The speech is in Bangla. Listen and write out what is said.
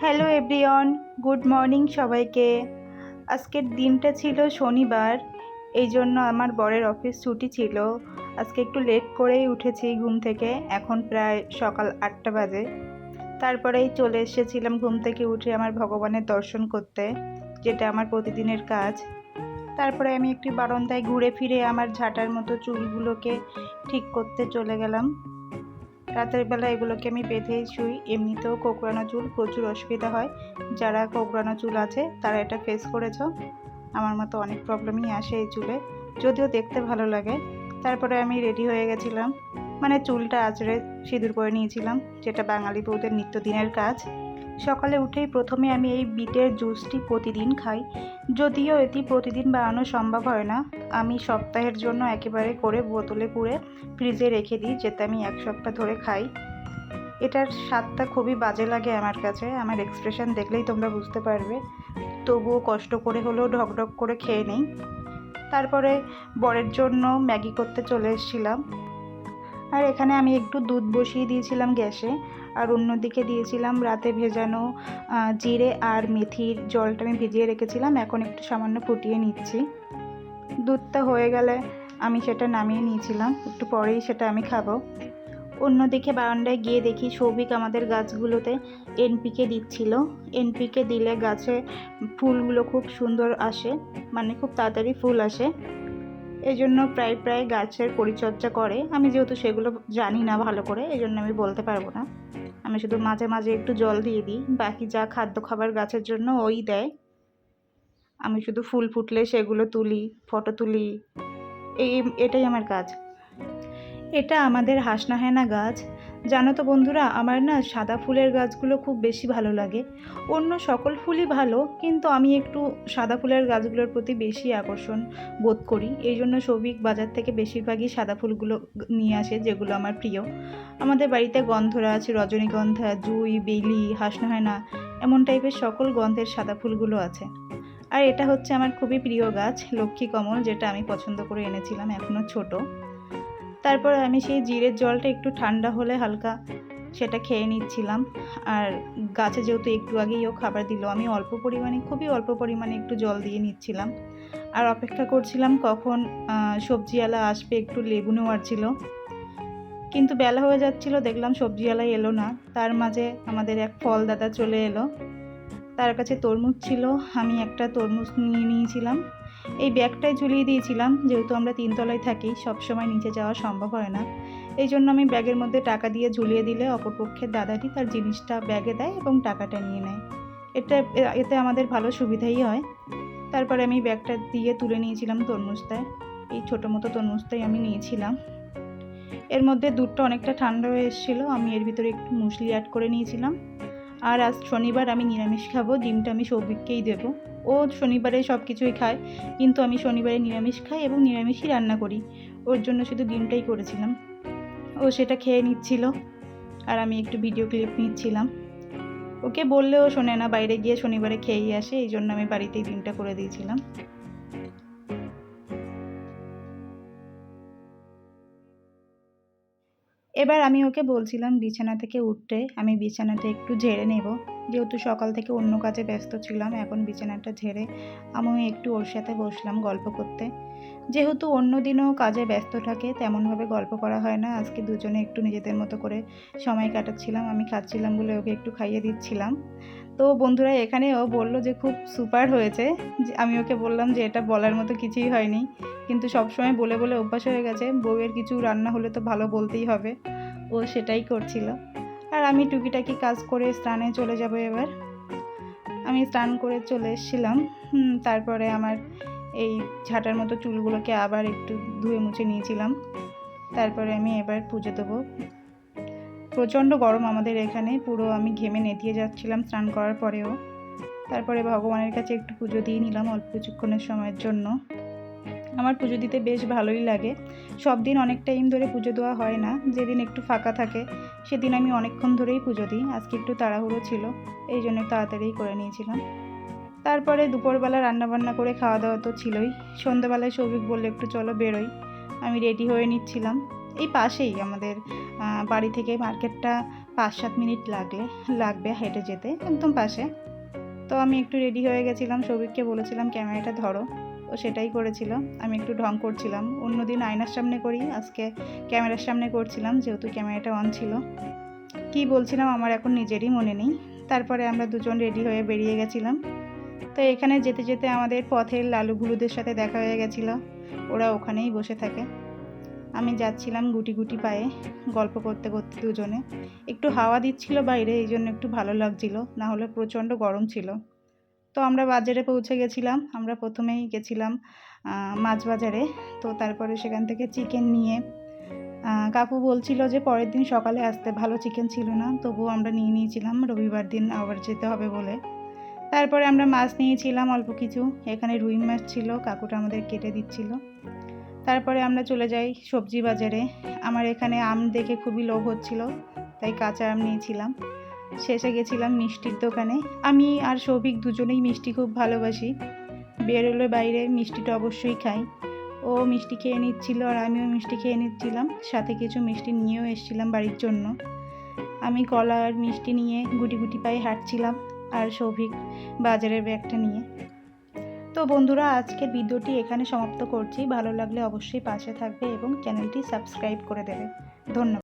হ্যালো এভরিওয়ান, গুড মর্নিং সবাইকে। আজকের দিনটা ছিল শনিবার, এই জন্য আমার বরের অফিস ছুটি ছিল। আজকে একটু লেট করেই উঠেছি ঘুম থেকে, এখন প্রায় সকাল 8টা বাজে। তারপরেই চলে এসেছিলাম ঘুম থেকে উঠে আমার ভগবানের দর্শন করতে, যেটা আমার প্রতিদিনের কাজ। তারপরে আমি একটু বারান্দায় ঘুরে ফিরে আমার ঝাঁটার মতো চুলগুলোকে ঠিক করতে চলে গেলাম। রাতের বেলা এগুলোকে আমি বেঁধেই শুই। এমনিতেও কোঁকড়ানো চুল প্রচুর অসুবিধা হয়। যারা কোঁকড়ানো চুল আছে তারা এটা ফেস করেছ। আমার মতো অনেক প্রবলেমই আসে এই চুলে, যদিও দেখতে ভালো লাগে। তারপরে আমি রেডি হয়ে গেছিলাম, মানে চুলটা আঁচড়ে সিঁদুর পরে নিয়েছিলাম, যেটা বাঙালি বউদের নিত্যদিনের কাজ। সকালে উঠেই প্রথমে আমি এই বিটের জুসটি প্রতিদিন খাই, যদিও এটি প্রতিদিন বানানো সম্ভব হয় না। আমি সপ্তাহের জন্য একেবারে করে বোতলে পুরে ফ্রিজে রেখে দিই, যেটা আমি 1 সপ্তাহ ধরে খাই। এটার স্বাদটা খুবই বাজে লাগে আমার কাছে, আমার এক্সপ্রেশন দেখলেই তোমরা বুঝতে পারবে। তবুও কষ্ট করে হলেও ঢকঢক করে খেয়ে নেই। তারপরে বরের জন্য ম্যাগি করতে চলে এসেছিলাম। আর এখানে আমি একটু দুধ বসিয়ে দিয়েছিলাম গ্যাসে, আর অন্যদিকে দিয়েছিলাম রাতে ভেজানো জিরে আর মেথির জলটা আমি ভিজিয়ে রেখেছিলাম, এখন একটু সামান্য ফুটিয়ে নিচ্ছি। দুধটা হয়ে গেলে আমি সেটা নামিয়ে নিয়েছিলাম, একটু পরেই সেটা আমি খাবো। অন্যদিকে বারান্দায় গিয়ে দেখি সৌভিক আমাদের গাছগুলোতে এনপিকে দিচ্ছিল। এনপিকে দিলে গাছে ফুলগুলো খুব সুন্দর আসে, মানে খুব তাড়াতাড়ি ফুল আসে। এই জন্য প্রায় গাছের পরিচর্যা করে। আমি যেহেতু সেগুলো জানি না ভালো করে, এই জন্য আমি বলতে পারবো না। আমি শুধু মাঝে মাঝে একটু জল দিয়ে দিই, বাকি যা খাদ্য খাবার গাছের জন্য ওই দেয়। আমি শুধু ফুল ফুটলে সেগুলো তুলি, ফটো তুলি, এটাই আমার কাজ। এটা আমাদের হাসনাহেনা গাছ। জানো তো বন্ধুরা, আমার না সাদা ফুলের গাছগুলো খুব বেশি ভালো লাগে। অন্য সকল ফুলই ভালো, কিন্তু আমি একটু সাদা ফুলের গাছগুলোর প্রতি বেশি আকর্ষণ বোধ করি। এই জন্য সৌভিক বাজার থেকে বেশিরভাগই সাদা ফুলগুলো নিয়ে আসে, যেগুলো আমার প্রিয়। আমাদের বাড়িতে গন্ধরাজ, রজনীগন্ধা, জুঁই, বেলি, হাসনাহেনা এমন টাইপের সকল গন্ধের সাদা ফুলগুলো আছে। আর এটা হচ্ছে আমার খুবই প্রিয় গাছ, লক্ষ্মী কমল, যেটা আমি পছন্দ করে এনেছিলাম, এখনও ছোট। তারপরে আমি সেই জিরের জলটা একটু ঠান্ডা হলে হালকা সেটা খেয়ে নিচ্ছিলাম। আর গাছে যেহেতু একটু আগেই ও খাবার দিল, আমি অল্প পরিমাণে, খুবই অল্প পরিমাণে একটু জল দিয়ে নিচ্ছিলাম। আর অপেক্ষা করছিলাম কখন সবজিওয়ালা আসবে, একটু লেবু নেওয়ার ছিল। কিন্তু বেলা হয়ে যাচ্ছিল, দেখলাম সবজিওয়ালা এলো না। তার মাঝে আমাদের এক ফল দাদা চলে এলো, তার কাছে তরমুজ ছিল, আমি একটা তরমুজ নিয়ে নিয়েছিলাম। এই ব্যাগটাই ঝুলিয়ে দিয়েছিলাম, যেহেতু আমরা 3তলায় থাকি, সবসময় নিচে যাওয়া সম্ভব হয় না। এই জন্য আমি ব্যাগের মধ্যে টাকা দিয়ে ঝুলিয়ে দিলে অপরপক্ষের দাদাটি তার জিনিসটা ব্যাগে দেয় এবং টাকাটা নিয়ে নেয়। এতে আমাদের ভালো সুবিধাই হয়। তারপরে আমি ব্যাগটা দিয়ে তুলে নিয়েছিলাম তরমুজটায়, এই ছোটো মতো তরমুজটাই আমি নিয়েছিলাম। এর মধ্যে দুধটা অনেকটা ঠান্ডা হয়ে এসেছিলো, আমি এর ভিতরে একটু মুসলি অ্যাড করে নিয়েছিলাম। আর আজ শনিবার, আমি নিরামিষ খাবো, ডিমটা আমি সৌভিককেই দেবো। ও শনিবারে সব কিছুই খায়, কিন্তু আমি শনিবারে নিরামিষ খাই এবং নিরামিষই রান্না করি। ওর জন্য শুধু ডিমটাই করেছিলাম। ও সেটা খেয়ে নিচ্ছিল, আর আমি একটু ভিডিও ক্লিপ নিচ্ছিলাম। ওকে বললেও শোনে না, বাইরে গিয়ে শনিবারে খেয়েই আসে, এই জন্য আমি বাড়িতেই ডিমটা করে দিয়েছিলাম। এবার আমি ওকে বলছিলাম বিছানা থেকে উঠতে, আমি বিছানাটা একটু ঝেড়ে নেব। যেহেতু সকাল থেকে অন্য কাজে ব্যস্ত ছিলাম, এখন বিছানাটা ঝেড়ে আমি একটু ওর সাথে বসলাম গল্প করতে। যেহেতু অন্য দিনও কাজে ব্যস্ত থাকে, তেমনভাবে গল্প করা হয় না। আজকে দুজনে একটু নিজেদের মতো করে সময় কাটাচ্ছিলাম, আমি খাচ্ছিলাম বলে ওকে একটু খাইয়ে দিচ্ছিলাম। তো বন্ধুরা, এখানে ও বললো যে খুব সুপার হয়েছে। যে আমি ওকে বললাম যে এটা বলার মতো কিছুই হয়নি, কিন্তু সবসময় বলে বলে অভ্যাস হয়ে গেছে, বউয়ের কিছু রান্না হলে তো ভালো বলতেই হবে। ও সেটাই করছিল। আর আমি টুকিটাকি কাজ করে স্নানে চলে যাব এবার। আমি স্নান করে চলে এসেছিলাম। তারপরে আমার এই ঝাঁটার মতো চুলগুলোকে আবার একটু ধুয়ে মুছে নিয়েছিলাম। তারপরে আমি এবার পুজো দেবো। প্রচণ্ড গরম আমাদের এখানে, পুরো আমি ঘেমে নেতিয়ে যাচ্ছিলাম স্নান করার পরেও। তারপরে ভগবানের কাছে একটু পুজো দিয়ে নিলাম অল্প কিছুক্ষণের সময়ের জন্য। আমার পুজো দিতে বেশ ভালোই লাগে। সব দিন অনেক টাইম ধরে পুজো দেওয়া হয় না, যেদিন একটু ফাঁকা থাকে সেদিন আমি অনেকক্ষণ ধরেই পুজো দিই। আজকে একটু তাড়াহুড়ো ছিল, এই জন্য তাড়াতাড়ি করে নিয়েছিলাম। তারপরে দুপুরবেলা রান্নাবান্না করে খাওয়া দাওয়া তো ছিলই। সন্ধ্যাবেলায় সৌভিক বললে একটু চলো বেরোই। আমি রেডি হয়ে নিচ্ছিলাম। এই পাশেই আমাদের বাড়ি থেকে মার্কেটটা 5-7 মিনিট লাগবে হেঁটে যেতে, একদম পাশে। তো আমি একটু রেডি হয়ে গেছিলাম, সৌভিককে বলেছিলাম ক্যামেরাটা ধরো, ও সেটাই করেছিল। আমি একটু ঢং করছিলাম, অন্যদিন আয়নার সামনে করি, আজকে ক্যামেরার সামনে করছিলাম যেহেতু ক্যামেরাটা অন ছিল। কি বলছিলাম আমার এখন নিজেরই মনে নেই। তারপরে আমরা দুজন রেডি হয়ে বেরিয়ে গেছিলাম। তো এখানে যেতে যেতে আমাদের পথের লালু ভুলুদের সাথে দেখা হয়ে গেছিলো, ওরা ওখানেই বসে থাকে। আমি যাচ্ছিলাম গুটি গুটি পায়ে, গল্প করতে করতে দুজনে। একটু হাওয়া দিচ্ছিল বাইরে, এই জন্য একটু ভালো লাগছিল, না হলে প্রচণ্ড গরম ছিল। তো আমরা বাজারে পৌঁছে গেছিলাম। আমরা প্রথমেই গেছিলাম মাছ বাজারে। তো তারপরে সেখান থেকে চিকেন নিয়ে কাকু বলছিল যে পরের দিন সকালে আসতে, ভালো চিকেন ছিল না, তবুও আমরা নিয়ে নিয়েছিলাম, রবিবার দিন আবার যেতে হবে বলে। তারপরে আমরা মাছ নিয়েছিলাম অল্প কিছু, এখানে রুই মাছ ছিল, কাকুটা আমাদের কেটে দিচ্ছিল। তারপরে আমরা চলে যাই সবজি বাজারে। আমার এখানে আম দেখে খুবই লোভ হচ্ছিল, তাই কাঁচা আম নিয়েছিলাম। শেষে গেছিলাম মিষ্টির দোকানে। আমি আর সৌভিক দুজনেই মিষ্টি খুব ভালোবাসি, বেরোলে বাইরে মিষ্টিটা অবশ্যই খাই। ও মিষ্টি খেয়ে নিচ্ছিল আর আমিও মিষ্টি খেয়ে নিচ্ছিলাম, সাথে কিছু মিষ্টি নিয়েও এসেছিলাম বাড়ির জন্য। আমি কলা আর মিষ্টি নিয়ে গুটি গুটি পায়ে হাঁটছিলাম, আর সৌভিক বাজারের ব্যাগটা নিয়ে। তো বন্ধুরা, আজকের ভিডিওটি এখানে সমাপ্ত করছি। ভালো লাগলে অবশ্যই পাশে থাকবে এবং চ্যানেলটি সাবস্ক্রাইব করে দেবে। ধন্যবাদ।